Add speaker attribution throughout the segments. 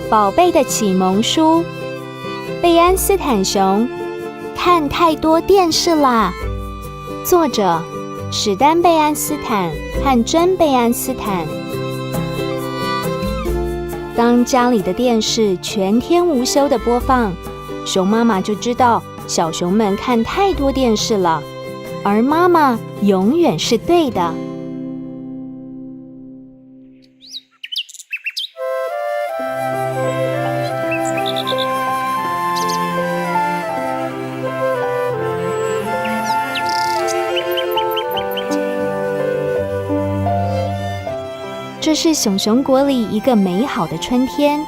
Speaker 1: 宝贝的启蒙书，贝安斯坦熊看太多电视啦。作者史丹·贝安斯坦和珍·贝安斯坦。当家里的电视全天无休地播放，熊妈妈就知道小熊们看太多电视了，而妈妈永远是对的。这是熊熊国里一个美好的春天，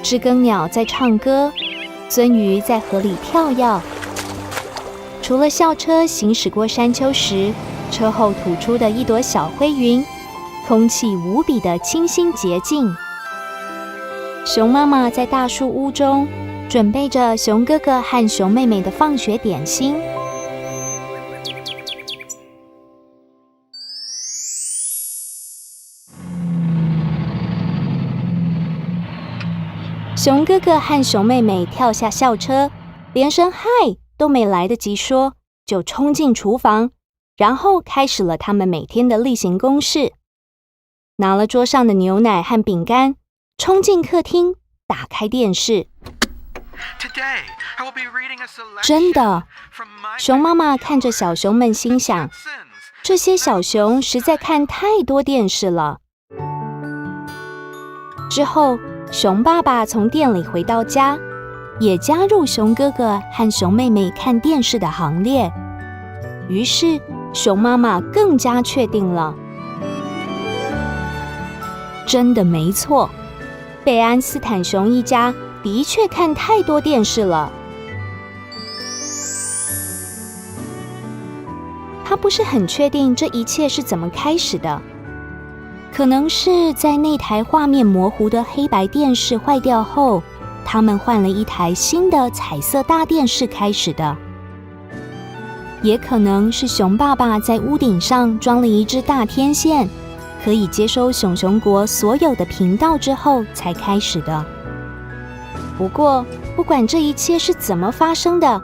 Speaker 1: 知更鸟在唱歌，鳟鱼在河里跳跃。除了校车行驶过山丘时，车后吐出的一朵小灰云，空气无比的清新洁净。熊妈妈在大树屋中准备着熊哥哥和熊妹妹的放学点心。熊哥哥和熊妹妹跳下校车，连声嗨都没来得及说，就冲进厨房，然后开始了他们每天的例行公事。拿了桌上的牛奶和饼干，冲进客厅，打开电视。真的，熊妈妈看着小熊们心想，这些小熊实在看太多电视了。之后熊爸爸从店里回到家，也加入熊哥哥和熊妹妹看电视的行列。于是熊妈妈更加确定了，真的没错，贝安斯坦熊一家的确看太多电视了。他不是很确定这一切是怎么开始的，可能是在那台画面模糊的黑白电视坏掉后，他们换了一台新的彩色大电视开始的。也可能是熊爸爸在屋顶上装了一只大天线，可以接收熊熊国所有的频道之后才开始的。不过，不管这一切是怎么发生的，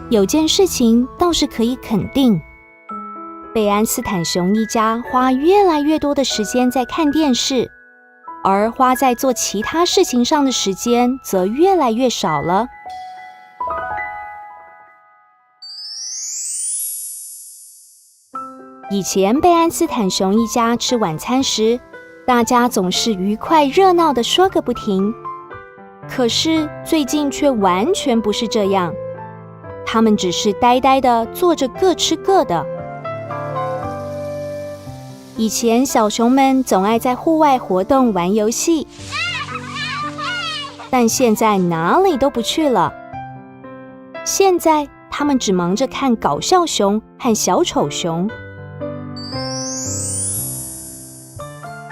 Speaker 1: 有件事情倒是可以肯定。贝安斯坦熊一家花越来越多的时间在看电视，而花在做其他事情上的时间则越来越少了。以前贝安斯坦熊一家吃晚餐时，大家总是愉快热闹地说个不停。可是最近却完全不是这样，他们只是呆呆地坐着各吃各的。以前小熊们总爱在户外活动玩游戏，但现在哪里都不去了。现在他们只忙着看搞笑熊和小丑熊。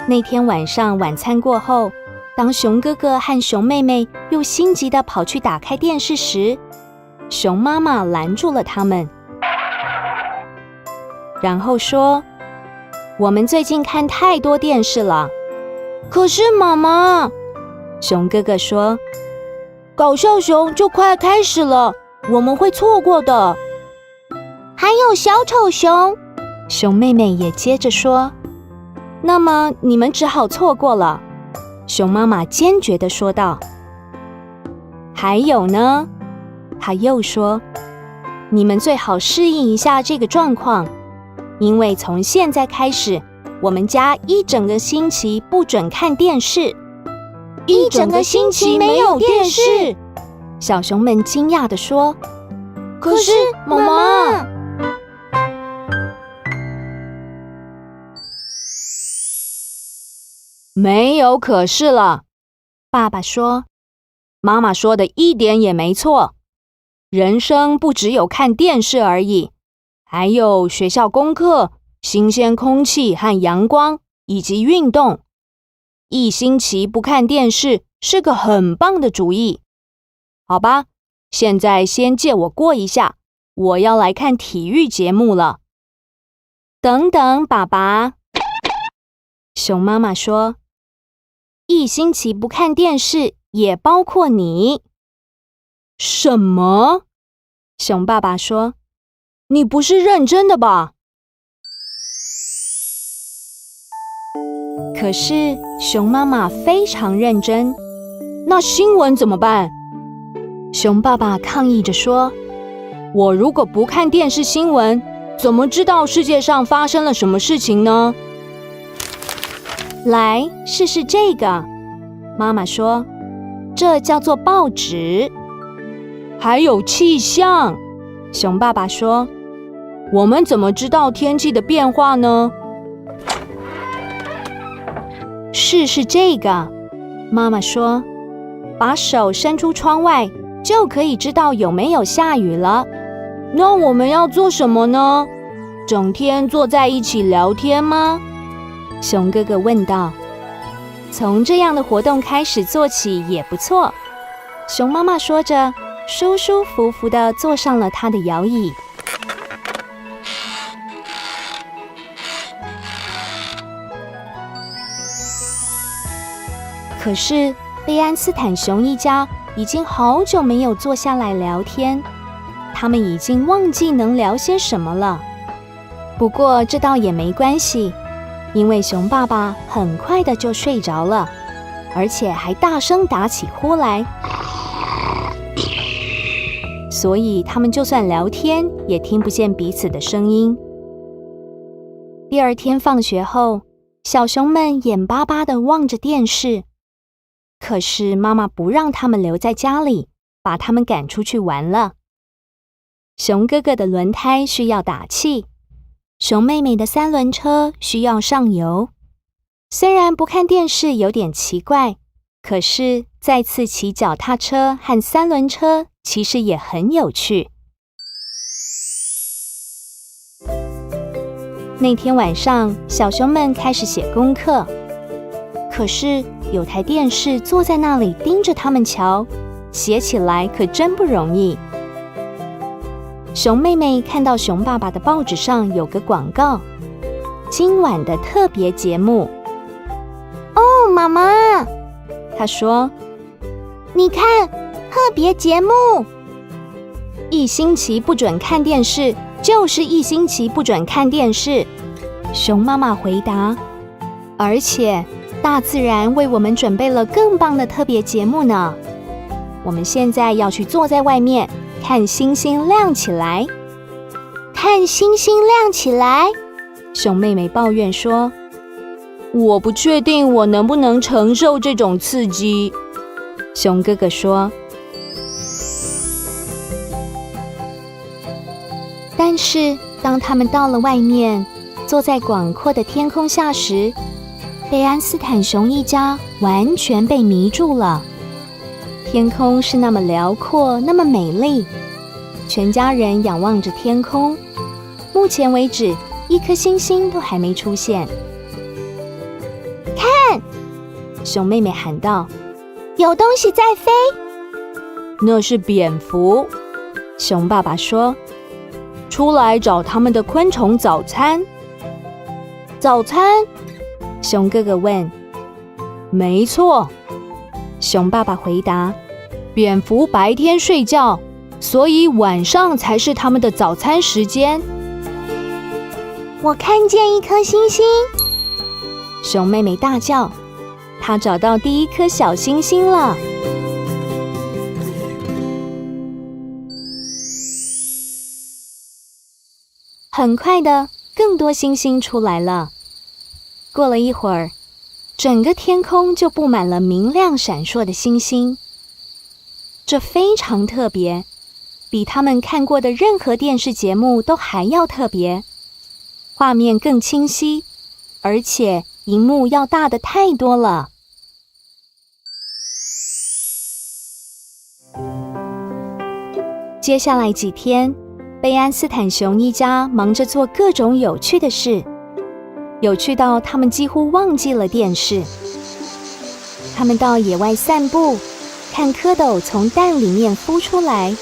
Speaker 1: 那天晚上晚餐过后，当熊哥哥和熊妹妹又心急地跑去打开电视时，熊妈妈拦住了他们，然后说，我们最近看太多电视了。可是妈妈，熊哥哥说，搞笑熊就快开始了，我们会错过的。还有小丑熊，熊妹妹也接着说，那么你们只好错过了。熊妈妈坚决地说道。还有呢，她又说，你们最好适应一下这个状况，因为从现在开始，我们家一整个星期不准看电视。一整个星期没有电视？小熊们惊讶地说。可是妈妈，没有可是了，爸爸说。妈妈说的一点也没错，人生不只有看电视而已，还有学校功课、新鲜空气和阳光，以及运动。一星期不看电视是个很棒的主意。好吧，现在先借我过一下，我要来看体育节目了。等等，爸爸。熊妈妈说，一星期不看电视也包括你。什么？熊爸爸说：“你不是认真的吧？”可是熊妈妈非常认真。那新闻怎么办？熊爸爸抗议着说：“我如果不看电视新闻，怎么知道世界上发生了什么事情呢？”来，试试这个。妈妈说：“这叫做报纸。”还有气象。熊爸爸说：“我们怎么知道天气的变化呢？”试试这个。妈妈说：“把手伸出窗外，就可以知道有没有下雨了。”那我们要做什么呢？整天坐在一起聊天吗？熊哥哥问道。从这样的活动开始做起也不错。熊妈妈说着，舒舒服服地坐上了她的摇椅。可是贝安斯坦熊一家已经好久没有坐下来聊天，他们已经忘记能聊些什么了。不过这倒也没关系，因为熊爸爸很快的就睡着了，而且还大声打起呼来，所以他们就算聊天也听不见彼此的声音。第二天放学后，小熊们眼巴巴地望着电视，可是妈妈不让他们留在家里，把他们赶出去玩了。熊哥哥的轮胎需要打气，熊妹妹的三轮车需要上油。虽然不看电视有点奇怪，可是再次骑脚踏车和三轮车其实也很有趣。那天晚上，小熊们开始写功课，可是有台电视坐在那里盯着他们瞧，写起来可真不容易。熊妹妹看到熊爸爸的报纸上有个广告，今晚的特别节目。哦，妈妈，她说，你看，特别节目。1星期不准看电视，就是1星期不准看电视。熊妈妈回答，而且大自然为我们准备了更棒的特别节目呢。我们现在要去坐在外面，看星星亮起来。看星星亮起来，熊妹妹抱怨说，我不确定我能不能承受这种刺激。熊哥哥说，但是当他们到了外面，坐在广阔的天空下时，贝安斯坦熊一家完全被迷住了。天空是那么辽阔，那么美丽，全家人仰望着天空。目前为止，一颗星星都还没出现。看，熊妹妹喊道，有东西在飞。那是蝙蝠，熊爸爸说，出来找他们的昆虫早餐。早餐？熊哥哥问。没错，熊爸爸回答，蝙蝠白天睡觉，所以晚上才是他们的早餐时间。我看见一颗星星，熊妹妹大叫，她找到第一颗小星星了。很快的，更多星星出来了。过了一会儿，整个天空就布满了明亮闪烁的星星。这非常特别，比他们看过的任何电视节目都还要特别。画面更清晰，而且荧幕要大得太多了。接下来几天，贝安斯坦熊一家忙着做各种有趣的事，有趣到他们几乎忘记了电视。他们到野外散步，看蝌蚪从蛋里面孵出来，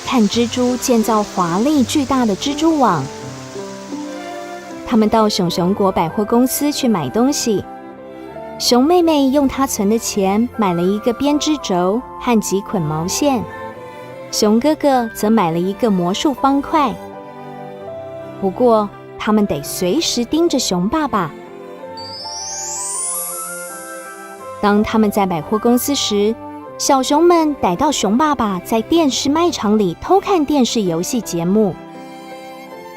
Speaker 1: 看蜘蛛建造华丽巨大的蜘蛛网。他们到熊熊国百货公司去买东西，熊妹妹用她存的钱买了一个编织轴和几捆毛线，熊哥哥则买了一个魔术方块。不过，他们得随时盯着熊爸爸。当他们在百货公司时，小熊们逮到熊爸爸在电视卖场里偷看电视游戏节目。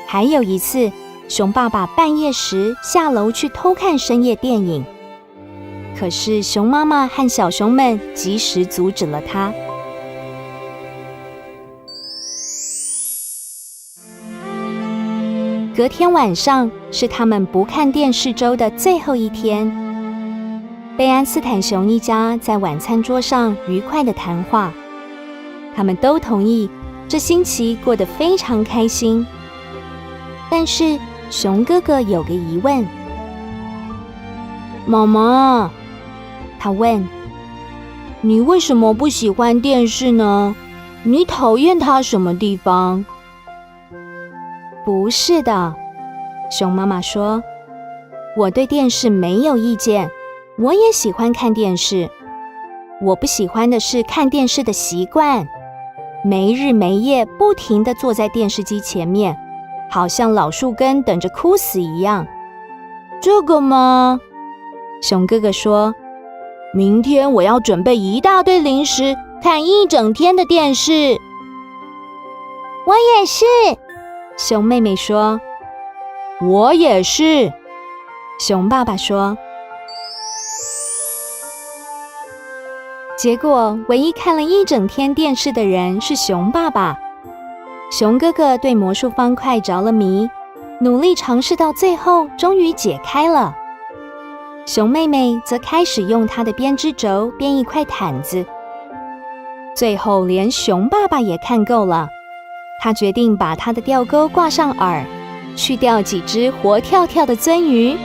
Speaker 1: 还有一次，熊爸爸半夜时下楼去偷看深夜电影，可是熊妈妈和小熊们及时阻止了他。隔天晚上是他们不看电视周的最后一天。贝安斯坦熊一家在晚餐桌上愉快地谈话，他们都同意这星期过得非常开心。但是熊哥哥有个疑问：妈妈，他问，你为什么不喜欢电视呢？你讨厌它什么地方？不是的，熊妈妈说，我对电视没有意见，我也喜欢看电视。我不喜欢的是看电视的习惯，没日没夜不停地坐在电视机前面，好像老树根等着枯死一样。这个吗？熊哥哥说，明天我要准备一大堆零食，看一整天的电视。我也是，熊妹妹说。我也是，熊爸爸说。结果，唯一看了一整天电视的人是熊爸爸。熊哥哥对魔术方块着了迷，努力尝试到最后，终于解开了。熊妹妹则开始用她的编织轴编一块毯子。最后，连熊爸爸也看够了，他决定把他的吊钩挂上耳，去钓几只活跳跳的鳟鱼。